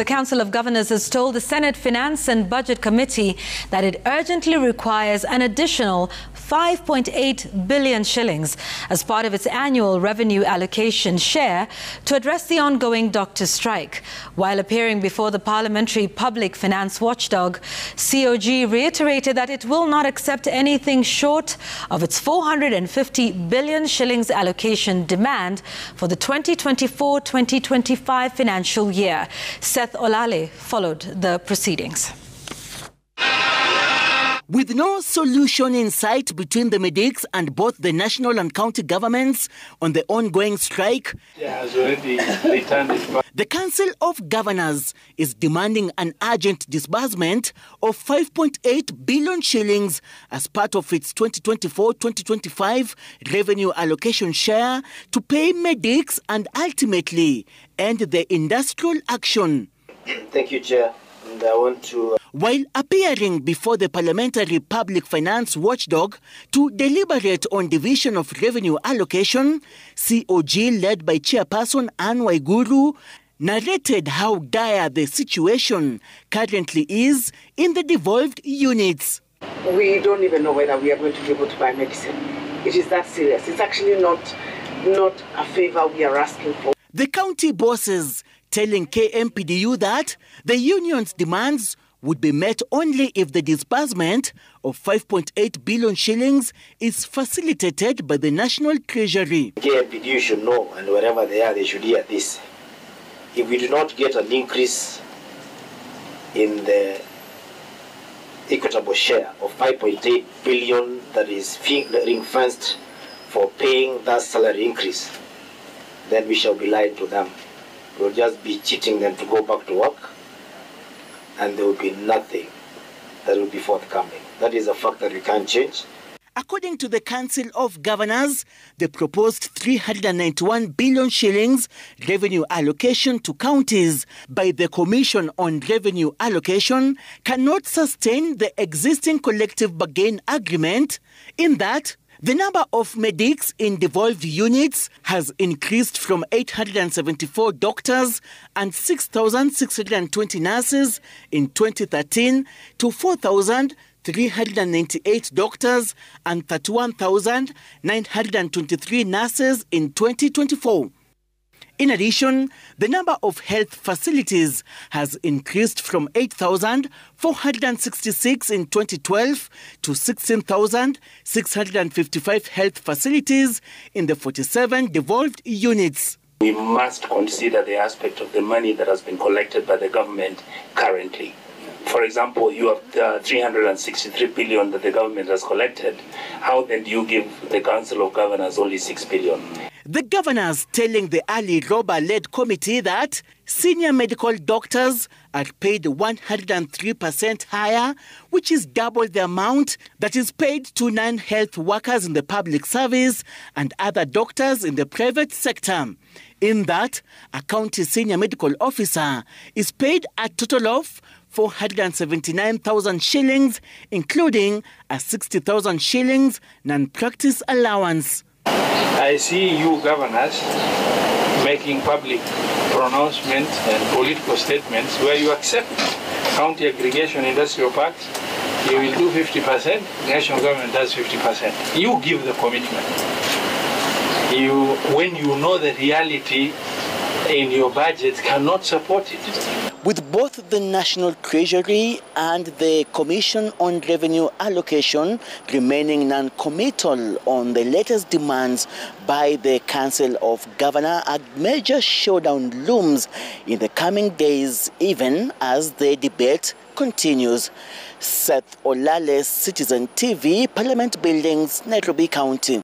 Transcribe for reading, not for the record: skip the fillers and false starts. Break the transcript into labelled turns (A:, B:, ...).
A: The Council of Governors has told the Senate Finance and Budget Committee that it urgently requires an additional 5.8 billion shillings as part of its annual revenue allocation share to address the ongoing doctor strike. While appearing before the parliamentary public finance watchdog, COG reiterated that it will not accept anything short of its 450 billion shillings allocation demand for the 2024-2025 financial year. Seth Olale followed the proceedings.
B: With no solution in sight between the medics and both the national and county governments on the ongoing strike, the Council of Governors is demanding an urgent disbursement of 5.8 billion shillings as part of its 2024-2025 revenue allocation share to pay medics and ultimately end the industrial action.
C: Thank you, Chair. And I want to...
B: While appearing before the parliamentary public finance watchdog to deliberate on division of revenue allocation, COG, led by Chairperson Anne Waiguru, narrated how dire the situation currently is in the devolved units.
D: We don't even know whether we are going to be able to buy medicine. It is that serious. It's actually not a favor we are asking for.
B: The county bosses telling KMPDU that the union's demands would be met only if the disbursement of 5.8 billion shillings is facilitated by the National Treasury.
C: KMPDU should know, and wherever they are, they should hear this. If we do not get an increase in the equitable share of 5.8 billion that is ring-fenced for paying that salary increase, then we shall be lying to them. We'll just be cheating them to go back to work, and there will be nothing that will be forthcoming. That is a fact that we can't change.
B: According to the Council of Governors, the proposed 391 billion shillings revenue allocation to counties by the Commission on Revenue Allocation cannot sustain the existing collective bargain agreement, in that the number of medics in devolved units has increased from 874 doctors and 6,620 nurses in 2013 to 4,398 doctors and 31,923 nurses in 2024. In addition, the number of health facilities has increased from 8,466 in 2012 to 16,655 health facilities in the 47 devolved units.
E: We must consider the aspect of the money that has been collected by the government currently. For example, you have the 363 billion that the government has collected. How then do you give the Council of Governors only 6 billion?
B: The governors telling the Ali Roba-led committee that senior medical doctors are paid 103% higher, which is double the amount that is paid to non-health workers in the public service and other doctors in the private sector. In that, a county senior medical officer is paid a total of 479,000 shillings, including a 60,000 shillings non-practice allowance.
F: I see you governors making public pronouncements and political statements where you accept county aggregation industrial parks. You will do 50%, national government does 50%. You give the commitment. When you know the reality in your budget cannot support it.
B: With both the National Treasury and the Commission on Revenue Allocation remaining non-committal on the latest demands by the Council of Governors, a major showdown looms in the coming days, even as the debate continues. Seth Olale, Citizen TV, Parliament Buildings, Nairobi County.